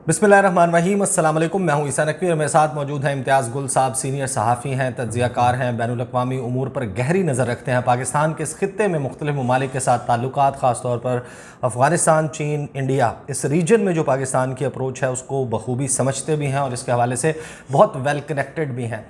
बिस्मिल्लाहिर्रहमानिर्रहीम, अस्सलाम वालेकुम। मैं हूं ईसा नकवी और मेरे साथ मौजूद हैं इम्तियाज़ गुल साहब। सीनियर सहाफ़ी हैं, तज्ज़ियाकार हैं, बैनुल-अक़वामी उमूर पर गहरी नज़र रखते हैं। पाकिस्तान के इस ख़ित्ते में मुख्तलिफ़ ममालिक के साथ ताल्लुकात, ख़ास तौर पर अफ़गानिस्तान, चीन, इंडिया, इस रीजन में जो पाकिस्तान की अप्रोच है उसको बखूबी समझते भी हैं और इसके हवाले से बहुत वेल कनेक्टेड भी हैं।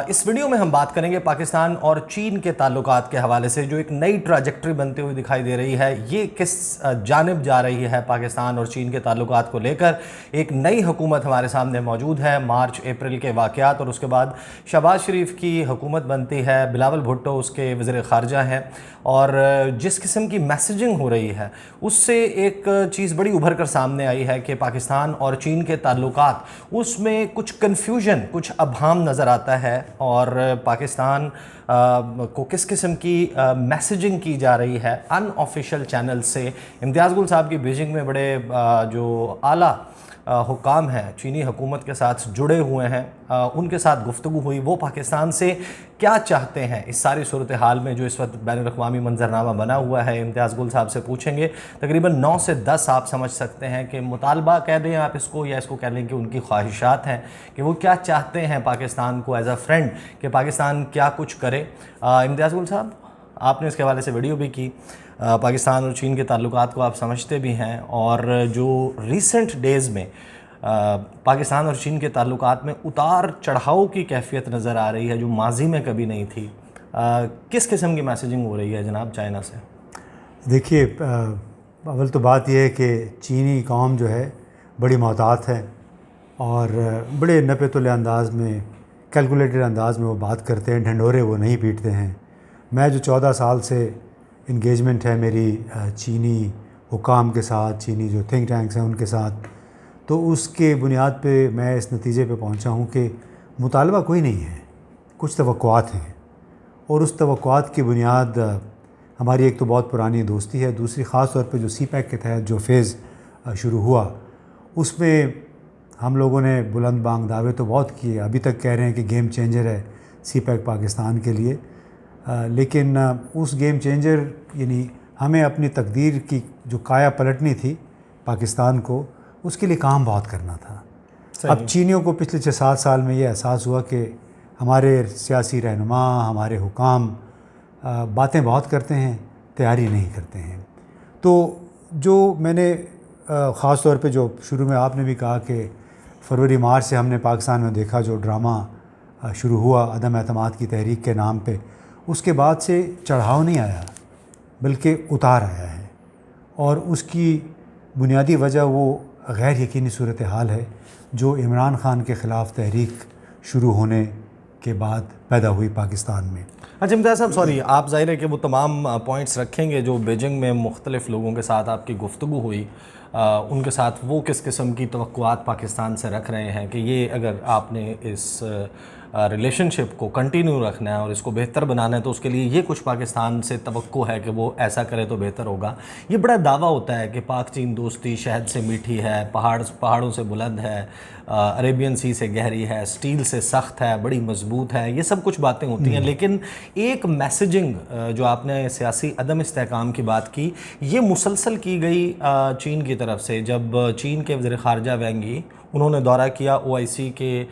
इस वीडियो में हम बात करेंगे पाकिस्तान और चीन के ताल्लुकात के हवाले से जो एक नई ट्रैजेक्टरी बनती हुई दिखाई दे रही है, ये किस जानिब जा रही है पाकिस्तान और चीन के ताल्लुकात को लेकर। एक नई हुकूमत हमारे सामने मौजूद है। मार्च अप्रैल के वाक़यात और उसके बाद शहबाज शरीफ की हुकूमत बनती है, बिलावल भुट्टो उसके वज़ीर ख़ारजा हैं और जिस किस्म की मैसेजिंग हो रही है उससे एक चीज़ बड़ी उभर कर सामने आई है कि पाकिस्तान और चीन के ताल्लुकात, उसमें कुछ कन्फ्यूजन, कुछ अभाम नज़र आता है और पाकिस्तान को किस किस्म की मैसेजिंग की जा रही है अनऑफिशियल चैनल से। इम्तियाज़ गुल साहब की बीजिंग में बड़े जो आला हुकाम हैं, चीनी हुकूमत के साथ जुड़े हुए हैं, उनके साथ गुफ्तगू हुई। वो पाकिस्तान से क्या चाहते हैं इस सारी सूरत हाल में जो इस वक्त बैनुल-अक़वामी मंजरनामा बना हुआ है, इम्तियाज़ गुल साहब से पूछेंगे। तकरीबन 9 से 10 आप समझ सकते हैं कि मुतालबा कह दें आप इसको, या इसको कह लें कि उनकी ख्वाहिशात हैं कि वो क्या चाहते हैं पाकिस्तान को एज़ अ फ्रेंड, कि पाकिस्तान क्या कुछ करे। इम्तियाज़ गुल साहब, आपने इसके हवाले से वीडियो भी की। पाकिस्तान और चीन के ताल्लुकात को आप समझते भी हैं और जो रिसेंट डेज़ में पाकिस्तान और चीन के ताल्लुकात में उतार चढ़ाव की कैफियत नज़र आ रही है जो माजी में कभी नहीं थी। किस किस्म की मैसेजिंग हो रही है जनाब चाइना से? देखिए, अव्वल तो बात यह है कि चीनी कौम जो है बड़ी मोहतात है और बड़े नपे-तुले अंदाज़ में, कैलकुलेटेड अंदाज़ में वो बात करते हैं, ढंढोरे वो नहीं पीटते हैं। मैं जो 14 साल से इंगेजमेंट है मेरी चीनी हुकाम के साथ, चीनी जो थिंक टैंक्स हैं उनके साथ, तो उसके बुनियाद पे मैं इस नतीजे पे पहुंचा हूं कि मुतालबा कोई नहीं है, कुछ तवक्कुआत हैं और उस तवक्कुआत की बुनियाद हमारी एक तो बहुत पुरानी दोस्ती है, दूसरी ख़ास तौर पे जो CPEC के तहत जो फ़ेज़ शुरू हुआ उसमें हम लोगों ने बुलंद बांग दावे तो बहुत किए, अभी तक कह रहे हैं कि गेम चेंजर है CPEC पाकिस्तान के लिए। लेकिन उस गेम चेंजर यानी हमें अपनी तकदीर की जो काया पलटनी थी पाकिस्तान को, उसके लिए काम बहुत करना था। अब चीनियों को पिछले 6-7 साल में ये एहसास हुआ कि हमारे सियासी रहनुमा, हमारे हुकाम बातें बहुत करते हैं, तैयारी नहीं करते हैं। तो जो मैंने ख़ास तौर पे जो शुरू में आपने भी कहा कि फरवरी मार्च से हमने पाकिस्तान में देखा जो ड्रामा शुरू हुआ अदम एतमाद की तहरीक के नाम पे, उसके बाद से चढ़ाव नहीं आया बल्कि उतार आया है और उसकी बुनियादी वजह वो गैर यकीनी सूरत हाल है जो इमरान ख़ान के ख़िलाफ़ तहरीक शुरू होने के बाद पैदा हुई पाकिस्तान में। अच्छा इम्तियाज़ साहब, सॉरी, आप ज़ाहिर है कि वो तमाम पॉइंट्स रखेंगे जो बीजिंग में मुख्तलिफ़ लोगों के साथ आपकी गुफ्तगू हुई, उनके साथ वो किस किस्म की तवक्कुआत पाकिस्तान से रख रहे हैं कि ये अगर आपने इस रिलेशनशिप को कंटिन्यू रखना है और इसको बेहतर बनाना है तो उसके लिए ये कुछ पाकिस्तान से तवक्को है कि वो ऐसा करे तो बेहतर होगा। ये बड़ा दावा होता है कि पाक चीन दोस्ती शहद से मीठी है, पहाड़ों से बुलंद है, अरेबियन सी से गहरी है, स्टील से सख्त है, बड़ी मजबूत है, ये सब कुछ बातें होती हैं। लेकिन एक मैसेजिंग जो आपने सियासी अदम इस्तेहकाम की बात की, ये मुसलसल की गई चीन की तरफ से। जब चीन के वज़ीर ख़ारजा वेंग यी, उन्होंने दौरा किया OIC के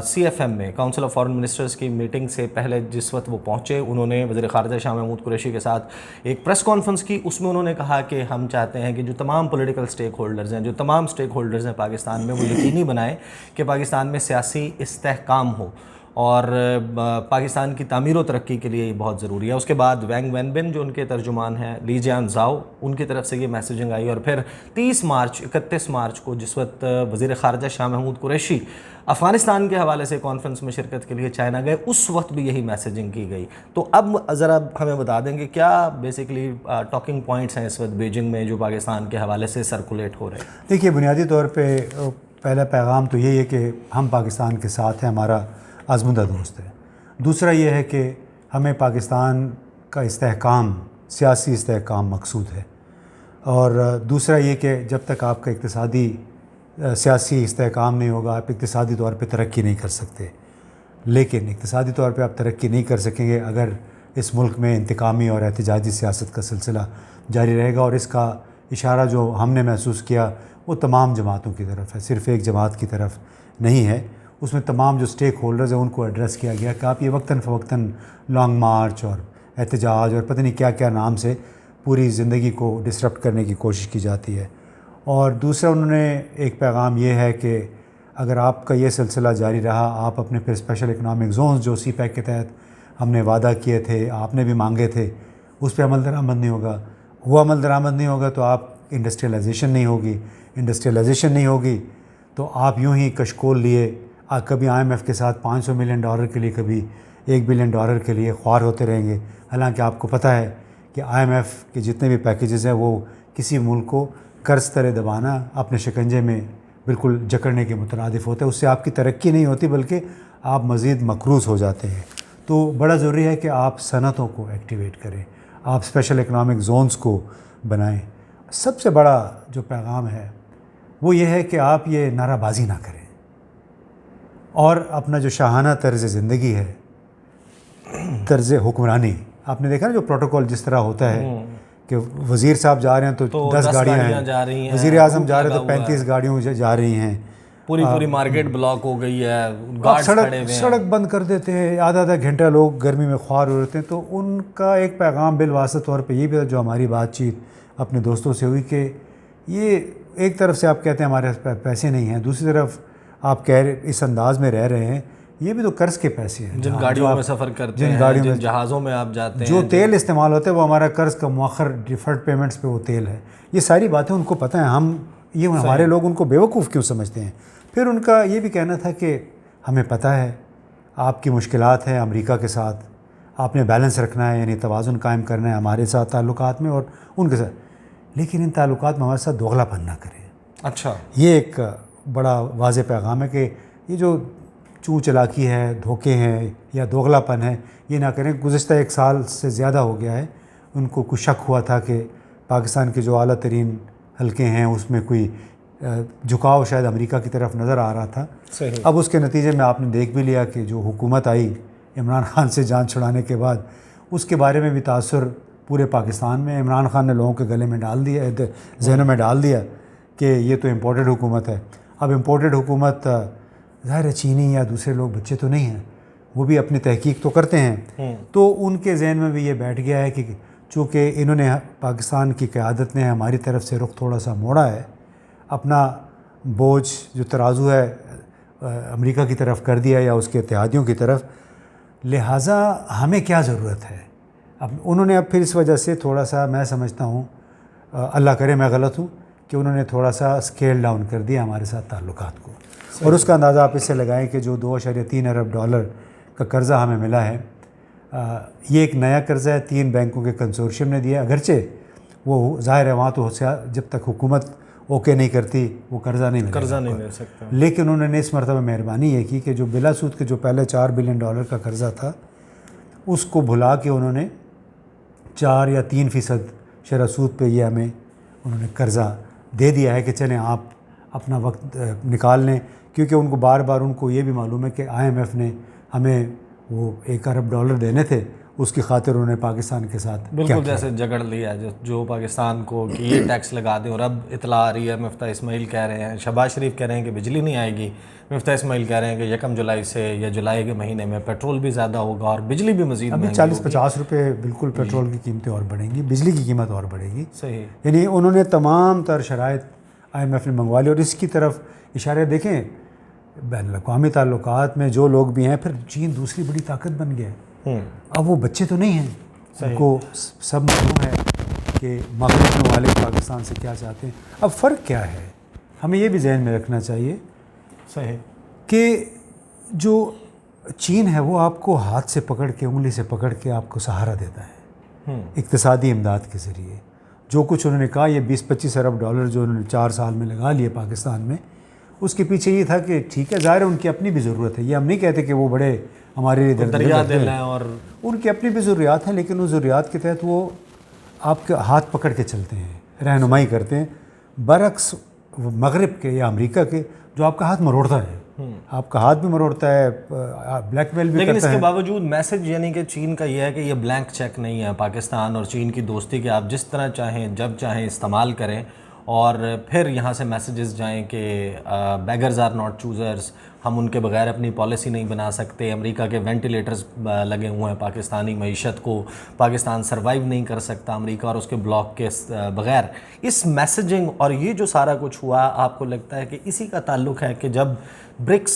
CFM में, काउंसिल ऑफ फॉरेन मिनिस्टर्स की मीटिंग से पहले जिस वक्त वो पहुँचे, उन्होंने वज़ीर ख़ारजा शाह महमूद कुरैशी के साथ एक प्रेस कॉन्फ्रेंस की। उसमें उन्होंने कहा कि हम चाहते हैं कि जो तमाम पॉलिटिकल स्टेक होल्डर्स हैं, जो तमाम स्टेक होल्डर्स हैं पाकिस्तान में, वो यकीनी बनाएं कि पाकिस्तान में सियासी इस्तेहकाम हो और पाकिस्तान की तामीर व तरक्की के लिए ये बहुत ज़रूरी है। उसके बाद वैंग वेनबिन जो उनके तर्जुमान हैं, ली जियान ज़ाओ, उनकी तरफ से ये मैसेजिंग आई और फिर 31 मार्च को जिस वक्त वज़ीर ख़ारजा शाह महमूद कुरैशी अफ़गानिस्तान के हवाले से कॉन्फ्रेंस में शिरकत के लिए चाइना गए, उस वक्त भी यही मैसेजिंग की गई। तो अब ज़रा हमें बता देंगे क्या बेसिकली टॉकिंग पॉइंट्स हैं इस वक्त बीजिंग में जो पाकिस्तान के हवाले से सर्कुलेट हो रहे हैं? देखिए, बुनियादी तौर पर पहला पैगाम तो यही है कि हम पाकिस्तान के साथ हैं, हमारा आज़मुदा दोस्त है। दूसरा ये है कि हमें पाकिस्तान का इस्तेहकाम, सियासी इस्तेहकाम मकसूद है। और दूसरा ये कि जब तक आपका इक़्तिसादी सियासी इस्तेहकाम नहीं होगा, आप इक़्तिसादी तौर पे तरक्की नहीं कर सकते। लेकिन इक़्तिसादी तौर पे आप तरक्की नहीं कर सकेंगे अगर इस मुल्क में इंतकामी और एहतजाजी सियासत का सिलसिला जारी रहेगा और इसका इशारा जो हमने महसूस किया वो तमाम जमातों की तरफ है, सिर्फ़ एक जमात की तरफ नहीं है। उसमें तमाम जो स्टेक होल्डर्स हैं उनको एड्रेस किया गया कि आप ये वक्तन फ़वक्तन लॉन्ग मार्च और एहतजाज और पता नहीं क्या क्या नाम से पूरी ज़िंदगी को डिसरप्ट करने की कोशिश की जाती है। और दूसरा उन्होंने एक पैगाम ये है कि अगर आपका ये सिलसिला जारी रहा, आप अपने फिर स्पेशल इकनॉमिक जोन्स जो CPEC के तहत हमने वादा किए थे, आपने भी मांगे थे, उस पर अमल दरामद नहीं होगा, वो अमल दरामद नहीं होगा तो आप इंडस्ट्रियलाइजेशन नहीं होगी, इंडस्ट्रियलाइजेशन नहीं होगी तो आप यूं ही कशकोल लिए कभी IMF के साथ $500 मिलियन के लिए, कभी $1 बिलियन के लिए ख्वार होते रहेंगे। हालांकि आपको पता है कि IMF के जितने भी पैकेजेस हैं वो किसी मुल्क को कर्ज तरह दबाना, अपने शिकंजे में बिल्कुल जकड़ने के मुतरादिफ होता है। उससे आपकी तरक्की नहीं होती बल्कि आप मज़ीद मकरूज़ हो जाते हैं। तो बड़ा ज़रूरी है कि आप सनतों को एक्टिवेट करें, आप स्पेशल इकनॉमिक जोन्स को बनाएं। सबसे बड़ा जो पैगाम है वो ये है कि आप ये नाराबाजी ना करें और अपना जो शाहाना तर्ज़ ज़िंदगी है, तर्ज़ हुक्मरानी, आपने देखा ना जो प्रोटोकॉल जिस तरह होता है कि वज़ीर साहब जा रहे हैं तो 10 गाड़ियाँ हैं, वज़ीर आज़म जा रहे हैं तो 35 गाड़ियों जा रही हैं, पूरी मार्केट ब्लॉक हो गई है, गार्ड्स खड़े हुए हैं, सड़क बंद कर देते हैं, आधा घंटा लोग गर्मी में ख्वार हो रहे हैं। तो उनका एक पैगाम बिलवास्ता तौर पे ये भी था, जो हमारी बातचीत अपने दोस्तों से हुई, कि ये एक तरफ से आप कहते हैं हमारे पास पैसे नहीं हैं, दूसरी तरफ आप कह रहे इस अंदाज में रह रहे हैं, ये भी तो कर्ज के पैसे हैं। जिन गाड़ियों में सफ़र करते हैं, जिन जहाज़ों में आप जाते हैं, जो तेल इस्तेमाल होता है वो हमारा कर्ज का मुअख्खर डिफर्ड पेमेंट्स पे वो तेल है। ये सारी बातें उनको पता है, हम ये हमारे लोग उनको बेवकूफ़ क्यों समझते हैं। फिर उनका ये भी कहना था कि हमें पता है आपकी मुश्किलात हैं अमेरिका के साथ, आपने बैलेंस रखना है, यानी तवाज़ुन कायम करना है हमारे साथ ताल्लुकात में और उनके साथ, लेकिन इन ताल्लुकात में हमारे साथ दोगलापन ना करें। अच्छा, ये एक बड़ा वाज़ेह पैगाम है कि ये जो चूँ चलाकी है, धोखे हैं या दोगलापन है, ये ना करें। गुज़िश्ता 1 साल से ज़्यादा हो गया है, उनको कुछ शक हुआ था कि पाकिस्तान के जो आला तरीन हलके हैं उसमें कोई झुकाव शायद अमेरिका की तरफ नज़र आ रहा था। सही। अब उसके नतीजे में आपने देख भी लिया कि जो हुकूमत आई इमरान खान से जान छुड़ाने के बाद, उसके बारे में भी तासुर पूरे पाकिस्तान में इमरान खान ने लोगों के गले में डाल दिया, जहनों में डाल दिया कि ये तो इम्पोर्टेड हुकूमत है। अब इम्पोर्टेड हुकूमत ज़ाहिर है चीनी या दूसरे लोग बच्चे तो नहीं हैं, वो भी अपनी तहकीक तो करते हैं, तो उनके जहन में भी ये बैठ गया है कि चूँकि इन्होंने पाकिस्तान की क़यादत ने हमारी तरफ से रुख थोड़ा सा मोड़ा है, अपना बोझ जो तराजू है अमेरिका की तरफ कर दिया या उसके इत्तेहादियों की तरफ, लिहाजा हमें क्या ज़रूरत है। अब उन्होंने अब फिर इस वजह से थोड़ा सा, मैं समझता हूँ, अल्लाह करे मैं गलत हूँ, कि उन्होंने थोड़ा सा स्केल डाउन कर दिया हमारे साथ ताल्लुकात को। और उसका अंदाज़ा आप इससे लगाएं कि जो $2.3 अरब का कर्ज़ा हमें मिला है, ये एक नया कर्ज़ा है, 3 बैंकों के कंसोर्शियम ने दिया। अगरचे वो ज़ाहिर है वहाँ तो जब तक हुकूमत ओके नहीं करती वो कर्ज़ा नहीं ले सकता, लेकिन उन्होंने इस मरतबा मेहरबानी ये की कि जो बिला सूद के जो पहले $4 बिलियन का कर्ज़ा था उसको भुला के उन्होंने 4 या 3% शरह सूद पे ये हमें उन्होंने कर्ज़ा दे दिया है कि चलें आप अपना वक्त निकाल लें, क्योंकि उनको बार बार उनको ये भी मालूम है कि IMF ने हमें वो $1 अरब देने थे, उसकी खातिर उन्होंने पाकिस्तान के साथ बिल्कुल जैसे झगड़ लिया जो पाकिस्तान को कि ये टैक्स लगा दें। और अब इतला आ रही है, मिफ्ता इस्माइल कह रहे हैं, शहबाज शरीफ कह रहे हैं कि बिजली नहीं आएगी, मिफ्ता इस्माइल कह रहे हैं कि 1 जुलाई से या जुलाई के महीने में पेट्रोल भी ज़्यादा होगा और बिजली भी मज़ीद अभी 40-50 रुपये बिल्कुल पेट्रोल की कीमतें और बढ़ेंगी, बिजली की कीमत और बढ़ेगी। सही, यानी उन्होंने तमाम तर शराइत IMF ने मंगवा ली। और इसकी तरफ इशारे देखें, बैनुल-अक़वामी ताल्लुकात में जो लोग भी हैं, फिर चीन दूसरी बड़ी ताकत बन गया है। अब वो बच्चे तो नहीं हैं, उनको सब मालूम है कि मग़रिब ममालिक पाकिस्तान से क्या चाहते हैं। अब फ़र्क क्या है, हमें ये भी जहन में रखना चाहिए सही कि जो चीन है वो आपको हाथ से पकड़ के, उंगली से पकड़ के आपको सहारा देता है इक़्तिसादी इमदाद के ज़रिए। जो कुछ उन्होंने कहा, ये $20-25 अरब जो उन्होंने 4 साल में लगा लिए पाकिस्तान में, उसके पीछे ये था कि ठीक है, ज़ाहिर है उनकी अपनी भी ज़रूरत है, ये हम नहीं कहते कि वो बड़े हमारे लिए दरिया दिल हैं और उनकी अपनी भी ज़रूरियात हैं, लेकिन उस ज़रूरियात के तहत वो आपके हाथ पकड़ के चलते हैं, रहनुमाई करते हैं, बरक्स मग़रिब के या अमेरिका के जो आपका हाथ मरोड़ता है, आपका हाथ भी मरोड़ता है, ब्लैकमेल भी लेकिन करता इसके है। बावजूद मैसेज यानी कि चीन का यह है कि ये ब्लैंक चेक नहीं है पाकिस्तान और चीन की दोस्ती के आप जिस तरह चाहें जब चाहें इस्तेमाल करें, और फिर यहाँ से मैसेजेस जाएं कि बेगर्स आर नॉट चूज़र्स, हम उनके बगैर अपनी पॉलिसी नहीं बना सकते, अमेरिका के वेंटिलेटर्स लगे हुए हैं पाकिस्तानी मईशत को, पाकिस्तान सरवाइव नहीं कर सकता अमेरिका और उसके ब्लॉक के बगैर। इस मैसेजिंग और ये जो सारा कुछ हुआ, आपको लगता है कि इसी का ताल्लुक है कि जब ब्रिक्स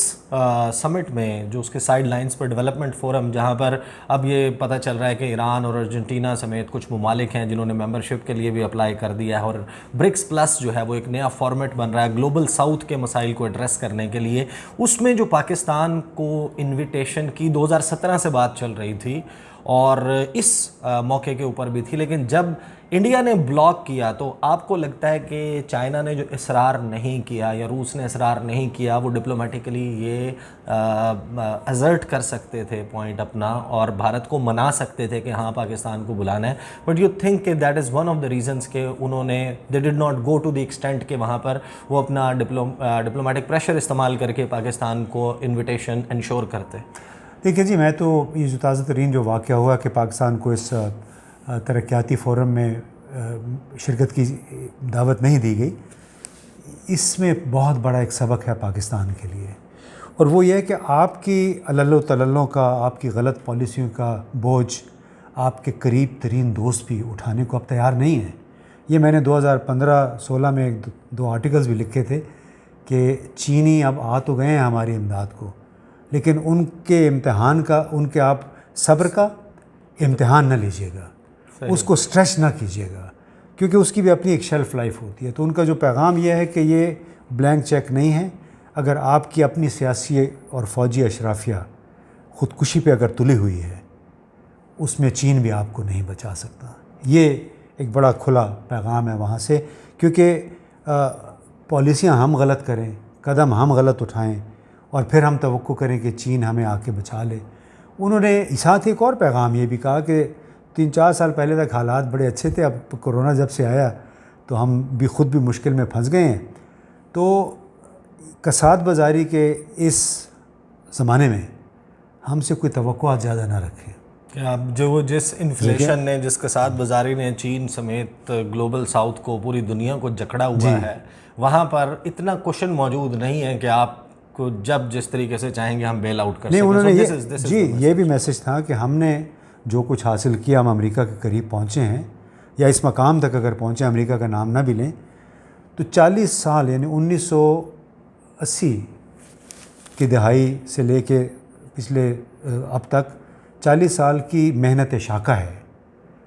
समिट में जो उसके साइड लाइंस पर डेवलपमेंट फोरम, जहाँ पर अब ये पता चल रहा है कि ईरान और अर्जेंटीना समेत कुछ ममालिक हैं जिन्होंने मेंबरशिप के लिए भी अप्लाई कर दिया है, और ब्रिक्स प्लस जो है वो एक नया फॉर्मेट बन रहा है ग्लोबल साउथ के मसाइल को एड्रेस करने के लिए, उसमें जो पाकिस्तान को इन्विटेशन की 2017 से बात चल रही थी और इस मौके के ऊपर भी थी, लेकिन जब इंडिया ने ब्लॉक किया तो आपको लगता है कि चाइना ने जो इसरार नहीं किया या रूस ने इसरार नहीं किया, वो डिप्लोमेटिकली ये असर्ट कर सकते थे पॉइंट अपना और भारत को मना सकते थे कि हाँ पाकिस्तान को बुलाना है, बट यू थिंक कि that is one of the reasons के उन्होंने they did not go to the extent के वहाँ पर वो अपना डिप्लोमेटिक प्रेशर इस्तेमाल करके पाकिस्तान को इन्विटेशन इंश्योर करते? देखिए जी, मैं तो ये जो ताज़ा तरीन जो वाक़या हुआ कि पाकिस्तान को इस तरक्याती फ़ोरम में शिरकत की दावत नहीं दी गई, इसमें बहुत बड़ा एक सबक है पाकिस्तान के लिए, और वो ये है कि आपकी अल्लो तल्लों का, आपकी गलत पॉलिसियों का बोझ आपके करीब तरीन दोस्त भी उठाने को अब तैयार नहीं है। ये मैंने 2015-16 में दो आर्टिकल्स भी लिखे थे कि चीनी अब आ तो गए हैं हमारी इमदाद को, लेकिन उनके इम्तिहान का, उनके आप सब्र का इम्तिहान न लीजिएगा, उसको स्ट्रेच ना कीजिएगा, क्योंकि उसकी भी अपनी एक शेल्फ़ लाइफ होती है। तो उनका जो पैगाम यह है कि ये ब्लैंक चेक नहीं है। अगर आपकी अपनी सियासी और फ़ौजी अशराफिया ख़ुदकुशी पे अगर तुली हुई है, उसमें चीन भी आपको नहीं बचा सकता। ये एक बड़ा खुला पैगाम है वहाँ से, क्योंकि पॉलिसियाँ हम गलत करें, कदम हम गलत उठाएं और फिर हम तवक्को करें कि चीन हमें आके बचा ले। उन्होंने साथ एक और पैगाम ये भी कहा कि 3-4 साल पहले तक हालात बड़े अच्छे थे, अब कोरोना जब से आया तो हम भी ख़ुद भी मुश्किल में फंस गए हैं। तो कसाद बाज़ारी के इस ज़माने में हमसे कोई तवक्कुआत ज़्यादा ना रखें कि अब जो जिस इन्फ्लेशन ने, जिस कसाद बाज़ारी ने चीन समेत ग्लोबल साउथ को, पूरी दुनिया को जकड़ा हुआ है, वहाँ पर इतना क्वेश्चन मौजूद नहीं है कि आपको जब जिस तरीके से चाहेंगे हम बेल आउट कर नहीं। सकें। उन्होंने ये भी मैसेज था कि हमने जो कुछ हासिल किया, हम अमेरिका के करीब पहुँचे हैं, या इस मकाम तक अगर पहुँचे, अमेरिका का नाम ना भी लें, तो 40 साल यानी 1980 की दहाई से लेके पिछले अब तक 40 साल की मेहनत शाका है,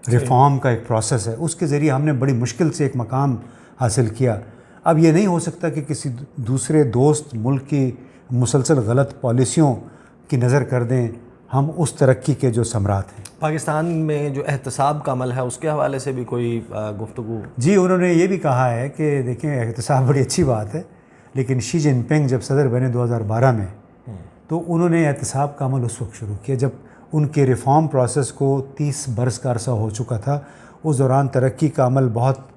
रिफॉर्म का एक प्रोसेस है, उसके ज़रिए हमने बड़ी मुश्किल से एक मकाम हासिल किया। अब ये नहीं हो सकता कि किसी दूसरे दोस्त मुल्क की मुसलसल गलत पॉलिसियों की नज़र कर दें हम उस तरक्की के जो सम्राट हैं। पाकिस्तान में जो एहतसाब का अमल है उसके हवाले से भी कोई गुफ्तगू? जी, उन्होंने ये भी कहा है कि देखें, एहतसाब बड़ी अच्छी बात है, लेकिन शी जिनपिंग जब सदर बने 2012 में, तो उन्होंने एहतसाब का अमल उस वक्त शुरू किया जब उनके रिफ़ॉर्म प्रोसेस को 30 बरस का अरसा हो चुका था। उस दौरान तरक्की का अमल बहुत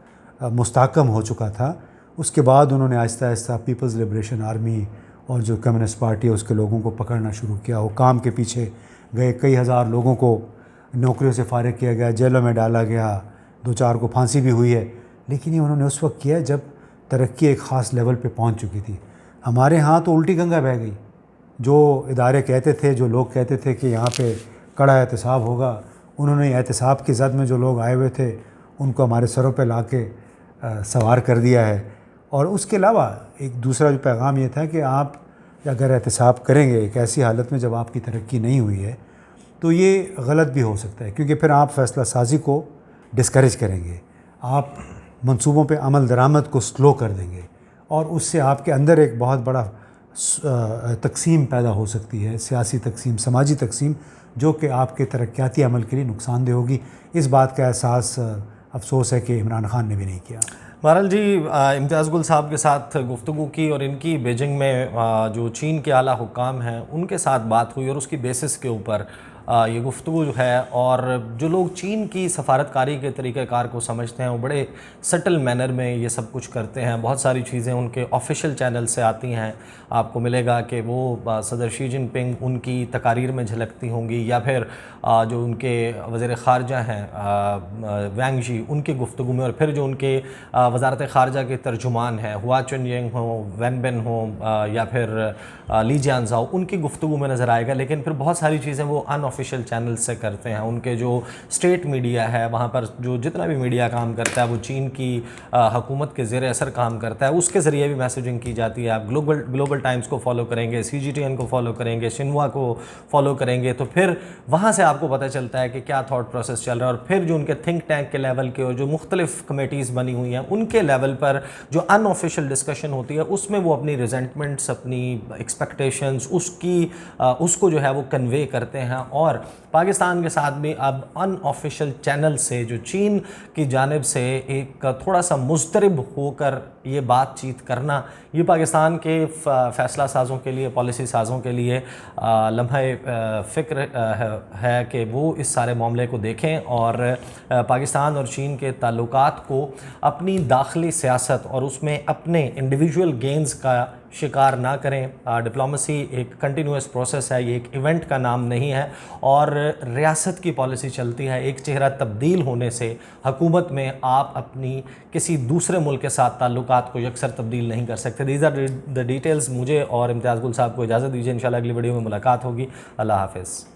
मुस्तहकम हो चुका था। उसके बाद उन्होंने Aahista Aahista peoples liberation army और जो कम्युनिस्ट पार्टी है उसके लोगों को पकड़ना शुरू किया। वो काम के पीछे गए, कई हज़ार लोगों को नौकरियों से फारिग किया गया, जेलों में डाला गया, 2-4 को फांसी भी हुई है। लेकिन ये उन्होंने उस वक्त किया जब तरक्की एक ख़ास लेवल पे पहुंच चुकी थी। हमारे यहाँ तो उल्टी गंगा बह गई। जो इदारे कहते थे, जो लोग कहते थे कि यहाँ पे कड़ा एहतसाब होगा, उन्होंने एहतसाब की ज़द में जो लोग आए हुए थे उनको हमारे सरों पे ला के सवार कर दिया है। और उसके अलावा एक दूसरा जो पैगाम ये था कि आप अगर एहतसाब करेंगे एक ऐसी हालत में जब आपकी तरक्की नहीं हुई है, तो ये गलत भी हो सकता है, क्योंकि फिर आप फ़ैसला साजी को डिस्करेज करेंगे, आप मंसूबों पे अमल दरामद को स्लो कर देंगे और उससे आपके अंदर एक बहुत बड़ा तकसीम पैदा हो सकती है, सियासी तकसीम, समाजी तकसीम, जो कि आपके तरक्याती अमल के लिए नुकसानदेह होगी। इस बात का एहसास अफसोस है कि इमरान खान ने भी नहीं किया। बहरहाल जी, इम्तियाज़ गुल साहब के साथ गुफ्तगू की और इनकी बीजिंग में जो चीन के आला हुक्काम हैं उनके साथ बात हुई और उसकी बेसिस के ऊपर ये गुफ्तगू जो है, और जो लोग चीन की सफारतकारी के तरीक़ाकार को समझते हैं वो बड़े सटल मैनर में ये सब कुछ करते हैं। बहुत सारी चीज़ें उनके ऑफिशियल चैनल से आती हैं, आपको मिलेगा कि वो सदर शी जिनपिंग उनकी तकारीर में झलकती होंगी, या फिर जो उनके वज़ीर ख़ारजा हैं वैंग जी उनकी गुफ्तगू में, और फिर जो उनके वज़ारत ख़ारजा के तर्जुमान हैं हुआ चुनयिंग हो, वैन बेन हो, या फिर ली जियांज़ाओ, उनकी गुफ्तगू में नज़र आएगा। लेकिन फिर बहुत सारी चीज़ें वो अनऑफिशियल चैनल से करते हैं। उनके जो स्टेट मीडिया है वहाँ पर जो जितना भी मीडिया काम करता है वो चीन की हुकूमत के ज़ेर असर काम करता है, उसके ज़रिए भी मैसेजिंग की जाती है। आप ग्लोबल टाइम्स को फॉलो करेंगे, CGTN को फॉलो करेंगे, शिन्हुआ को फॉलो करेंगे, तो फिर वहाँ से आपको पता चलता है कि क्या थॉट प्रोसेस चल रहा है। और फिर जो उनके थिंक टैंक के लेवल के और जो मुख्तलिफ कमेटीज़ बनी हुई हैं उनके लेवल पर जो अनऑफिशियल डिस्कशन होती है उसमें वो अपनी रिजेंटमेंट्स, अपनी एक्सपेक्टेशंस उसको जो है वो कन्वे करते हैं। और पाकिस्तान के साथ भी अब अनऑफिशियल चैनल से जो चीन की जानिब से एक थोड़ा सा मुस्तरब होकर ये बातचीत करना, ये पाकिस्तान के फ़ैसला साज़ों के लिए, पॉलिसी साज़ों के लिए लम्हे फ़िक्र है कि वो इस सारे मामले को देखें और पाकिस्तान और चीन के ताल्लुकात को अपनी दाखिली सियासत और उसमें अपने इंडिविजुअल गेंस का शिकार ना करें। डिप्लोमेसी एक कंटिन्यूस प्रोसेस है, ये एक इवेंट का नाम नहीं है, और रियासत की पॉलिसी चलती है। एक चेहरा तब्दील होने से हुकूमत में आप अपनी किसी दूसरे मुल्क के साथ ताल्लुकात को यकसर तब्दील नहीं कर सकते। These are the details. मुझे और इम्तियाज़ गुल साहब को इजाज़त दीजिए, इंशाल्लाह अगली वीडियो में मुलाकात होगी। अल्लाह हाफ़िज़।